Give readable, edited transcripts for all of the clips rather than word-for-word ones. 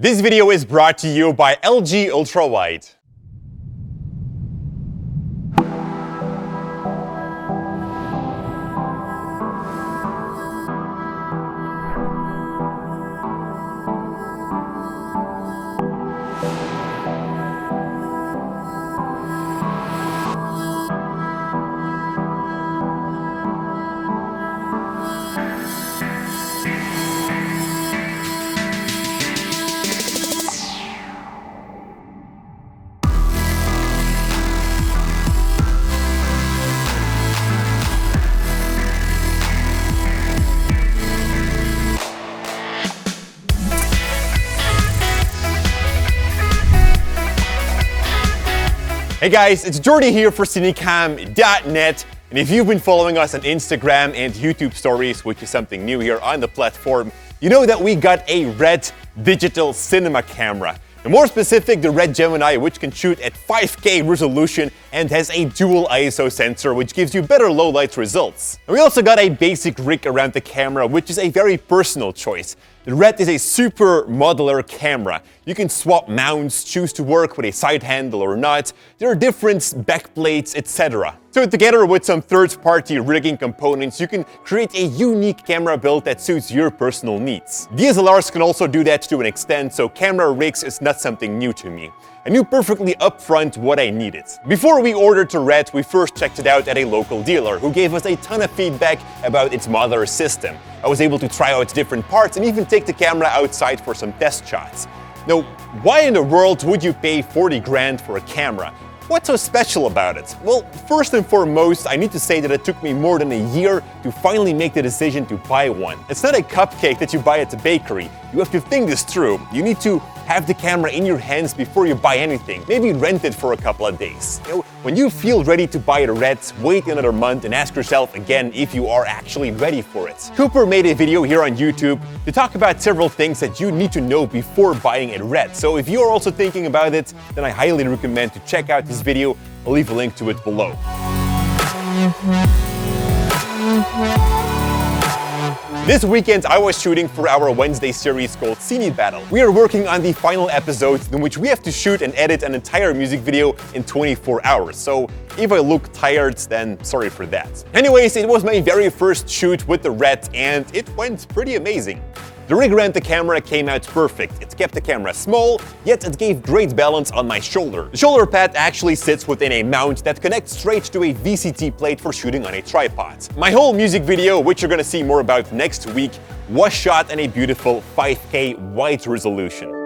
This video is brought to you by LG UltraWide. Hey guys, it's Jordy here for Cinecom.net, and if you've been following us on Instagram and YouTube stories, which is something new here on the platform, you know that we got a red digital cinema camera. And more specific, the red Gemini, which can shoot at 5K resolution and has a dual ISO sensor, which gives you better low light results. And we also got a basic rig around the camera, which is a very personal choice. The red is a super modular camera. You can swap mounts, choose to work with a side handle or not. There are different backplates, etc. So together with some third-party rigging components, you can create a unique camera build that suits your personal needs. DSLRs can also do that to an extent, so camera rigs is not something new to me. I knew perfectly upfront what I needed. Before we ordered the red, we first checked it out at a local dealer who gave us a ton of feedback about its modular system. I was able to try out different parts and even take the camera outside for some test shots. Now, why in the world would you pay 40 grand for a camera? What's so special about it? Well, first and foremost, I need to say that it took me more than a year to finally make the decision to buy one. It's not a cupcake that you buy at the bakery. You have to think this through. You need to have the camera in your hands before you buy anything. Maybe rent it for a couple of days. When you feel ready to buy the red, wait another month and ask yourself again if you are actually ready for it. Cooper made a video here on YouTube to talk about several things that you need to know before buying a red. So if you are also thinking about it, then I highly recommend to check out this video. I'll leave a link to it below. This weekend I was shooting for our Wednesday series called Cine Battle. We are working on the final episode in which we have to shoot and edit an entire music video in 24 hours. So if I look tired, then sorry for that. Anyways, it was my very first shoot with the red and it went pretty amazing. The rig around the camera came out perfect. It kept the camera small, yet it gave great balance on my shoulder. The shoulder pad actually sits within a mount that connects straight to a VCT plate for shooting on a tripod. My whole music video, which you're gonna see more about next week, was shot in a beautiful 5K wide resolution.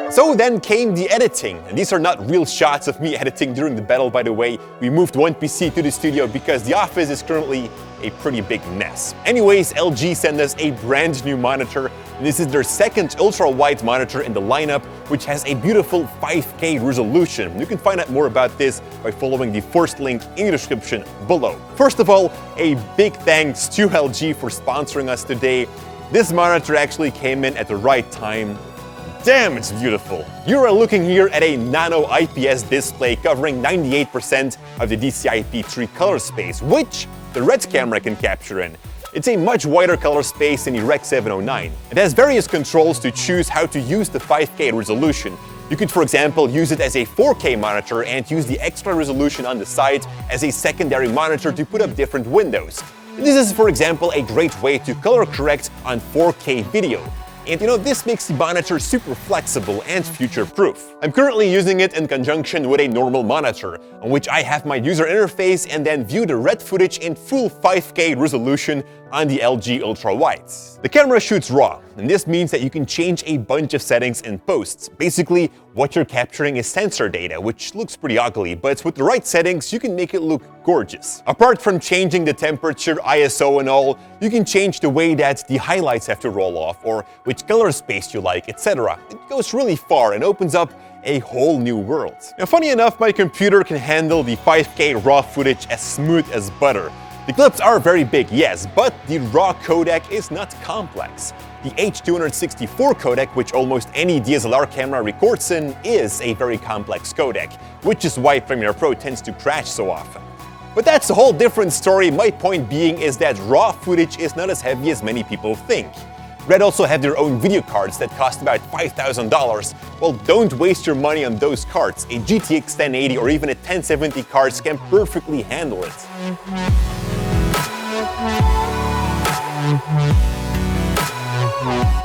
So then came the editing. And these are not real shots of me editing during the battle, by the way. We moved one PC to the studio because the office is currently a pretty big mess. Anyways, LG sent us a brand new monitor. This is their second ultra-wide monitor in the lineup, which has a beautiful 5K resolution. You can find out more about this by following the first link in the description below. First of all, a big thanks to LG for sponsoring us today. This monitor actually came in at the right time. Damn, it's beautiful. You are looking here at a nano IPS display covering 98% of the DCI-P3 color space, which the red camera can capture in. It's a much wider color space than the Rec 709. It has various controls to choose how to use the 5K resolution. You could, for example, use it as a 4K monitor and use the extra resolution on the side as a secondary monitor to put up different windows. This is, for example, a great way to color correct on 4K video. And this makes the monitor super flexible and future-proof. I'm currently using it in conjunction with a normal monitor, on which I have my user interface and then view the red footage in full 5K resolution on the LG UltraWide. The camera shoots RAW, and this means that you can change a bunch of settings in post. Basically, what you're capturing is sensor data, which looks pretty ugly, but with the right settings, you can make it look gorgeous. Apart from changing the temperature, ISO and all, you can change the way that the highlights have to roll off, or which color space you like, etc. It goes really far and opens up a whole new world. Now, funny enough, my computer can handle the 5K RAW footage as smooth as butter. The clips are very big, yes, but the RAW codec is not complex. The H264 codec, which almost any DSLR camera records in, is a very complex codec, which is why Premiere Pro tends to crash so often. But that's a whole different story. My point being is that raw footage is not as heavy as many people think. Red also have their own video cards that cost about $5,000. Well, don't waste your money on those cards. A GTX 1080 or even a 1070 cards can perfectly handle it.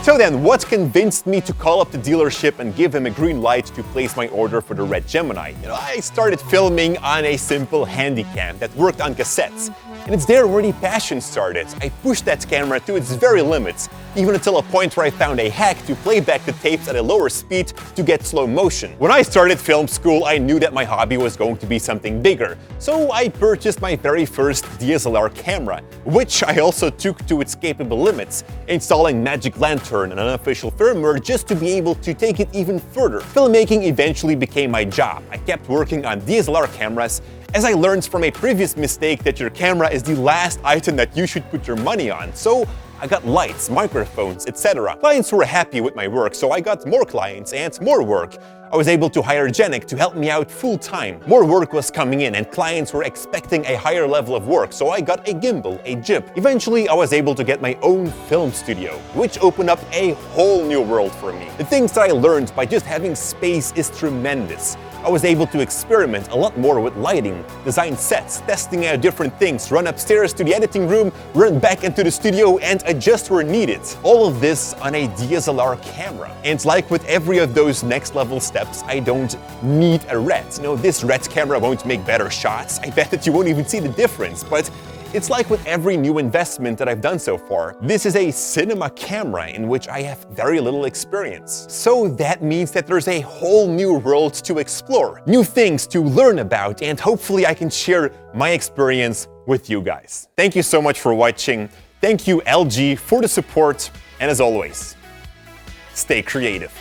So then, what convinced me to call up the dealership and give them a green light to place my order for the red Gemini? I started filming on a simple handycam that worked on cassettes. And it's there where the passion started. I pushed that camera to its very limits, even until a point where I found a hack to play back the tapes at a lower speed to get slow motion. When I started film school, I knew that my hobby was going to be something bigger. So I purchased my very first DSLR camera, which I also took to its capable limits, installing Magic Lantern and unofficial firmware just to be able to take it even further. Filmmaking eventually became my job. I kept working on DSLR cameras, as I learned from a previous mistake that your camera is the last item that you should put your money on. So I got lights, microphones, etc. Clients were happy with my work, so I got more clients and more work. I was able to hire Genic to help me out full-time. More work was coming in and clients were expecting a higher level of work, so I got a gimbal, a jib. Eventually, I was able to get my own film studio, which opened up a whole new world for me. The things that I learned by just having space is tremendous. I was able to experiment a lot more with lighting, design sets, testing out different things, run upstairs to the editing room, run back into the studio and adjust where needed. All of this on a DSLR camera. And like with every of those next level steps, I don't need a red. No, this red camera won't make better shots. I bet that you won't even see the difference, but it's like with every new investment that I've done so far. This is a cinema camera in which I have very little experience. So that means that there's a whole new world to explore, new things to learn about, and hopefully I can share my experience with you guys. Thank you so much for watching. Thank you, LG, for the support, and as always, stay creative.